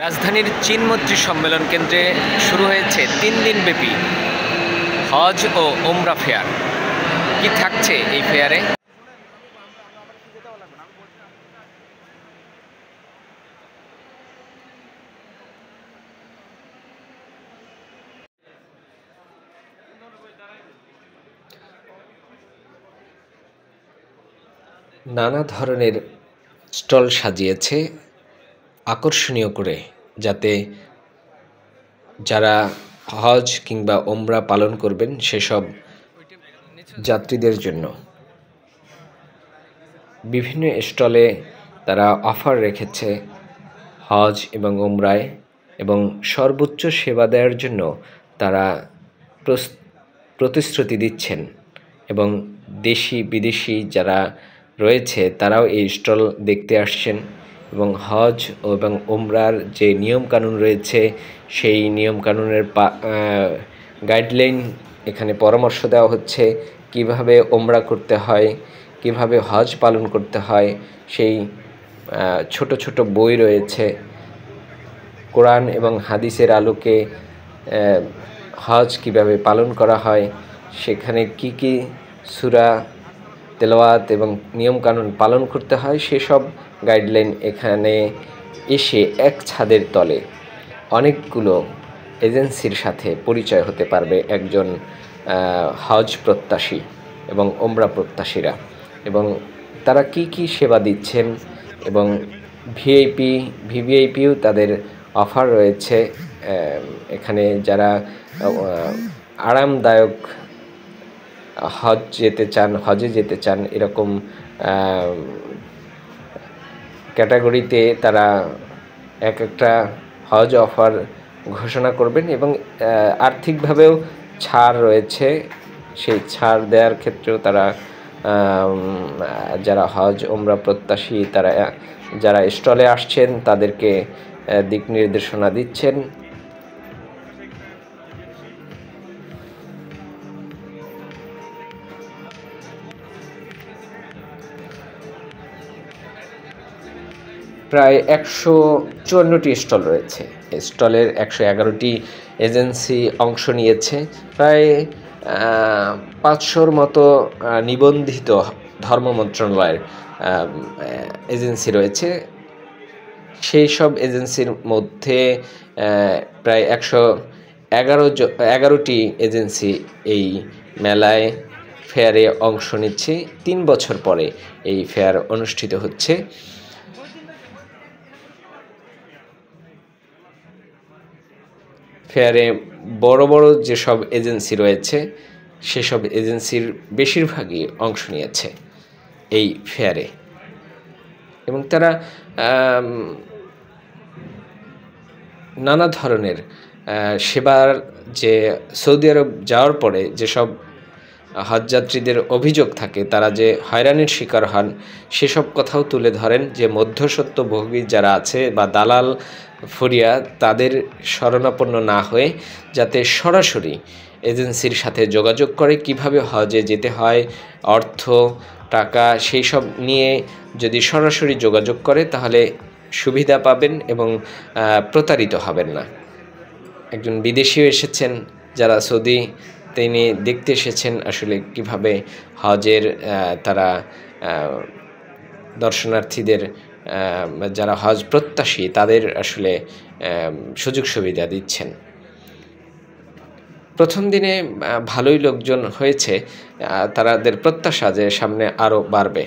রাজধানীর চীনমৈত্রী সম্মেলন কেন্দ্রে শুরু হয়েছে 3 দিনব্যাপী হজ ও ওমরা ফেয়ার। কি থাকছে এই ফেয়ারে? নানা ধরনের স্টল সাজিয়েছে আকর্ষণীয় করে, যাতে যারা হজ কিংবা ওমরা পালন করবেন সেসব যাত্রীদের জন্য বিভিন্ন স্টলে তারা অফার রেখেছে হজ এবং ওমরায়, এবং সর্বোচ্চ সেবা দেওয়ার জন্য তারা প্রতিশ্রুতি দিচ্ছেন। এবং দেশি বিদেশি যারা রয়েছে তারাও এই স্টল দেখতে আসছেন, এবং হজ এবং ওমরার যে নিয়মকানুন রয়েছে সেই নিয়মকানুনের গাইডলাইন এখানে পরামর্শ দেওয়া হচ্ছে। কিভাবে ওমরা করতে হয়, কিভাবে হজ পালন করতে হয়, সেই ছোট ছোট বই রয়েছে। কোরআন এবং হাদিসের আলোকে হজ কিভাবে পালন করা হয়, সেখানে কি কি সূরা তেলাওয়াত এবং নিয়মকানুন পালন করতে হয়, সেসব গাইডলাইন এখানে এসে এক ছাদের তলে অনেকগুলো এজেন্সির সাথে পরিচয় হতে পারবে একজন হজ প্রত্যাশী এবং ওমরা প্রত্যাশীরা, এবং তারা কি কি সেবা দিচ্ছেন, এবং ভিভিআইপিও তাদের অফার রয়েছে। এখানে যারা আরামদায়ক হজে যেতে চান এরকম ক্যাটাগরিতে তারা এক একটা হজ অফার ঘোষণা করবেন, এবং আর্থিকভাবেও ছাড় রয়েছে। সেই ছাড় দেওয়ার ক্ষেত্রেও তারা যারা হজ ওমরা প্রত্যাশী তারা যারা স্টলে আসছেন তাদেরকে দিক নির্দেশনা দিচ্ছেন। প্রায় 154টি স্টল রয়েছে। স্টলের 111টি এজেন্সি অংশ নিয়েছে। প্রায় 500-র মতো নিবন্ধিত ধর্ম মন্ত্রণালয়ের এজেন্সি রয়েছে। সেই সব এজেন্সির মধ্যে প্রায় 111টি এজেন্সি এই মেলায় ফেয়ারে অংশ নিচ্ছে। 3 বছর পরে এই ফেয়ার অনুষ্ঠিত হচ্ছে। ফেয়ারে বড় বড় যেসব এজেন্সি রয়েছে সেসব এজেন্সির বেশিরভাগই অংশ নিয়েছে এই ফেয়ারে, এবং তারা নানা ধরনের সেবার যে সৌদি আরব যাওয়ার পরে যেসব হজযাত্রীদের অভিযোগ থাকে, তারা যে হয়রানির শিকার হন সেসব কথাও তুলে ধরেন। যে মধ্যস্বত্বভোগী যারা আছে বা দালাল ফরিয়া, তাদের শরণাপন্ন না হয়ে যাতে সরাসরি এজেন্সির সাথে যোগাযোগ করে কিভাবে হজে যেতে হয়, অর্থ টাকা সেই সব নিয়ে যদি সরাসরি যোগাযোগ করে তাহলে সুবিধা পাবেন এবং প্রতারিত হবেন না। একজন বিদেশিও এসেছেন যারা সৌদি, তিনি দেখতে এসেছেন আসলে কিভাবে হজের তারা দর্শনার্থীদের যারা হজ প্রত্যাশী তাদের আসলে সুযোগ সুবিধা দিচ্ছেন। প্রথম দিনে ভালোই লোকজন হয়েছে, তাদের প্রত্যাশা যে সামনে আরও বাড়বে।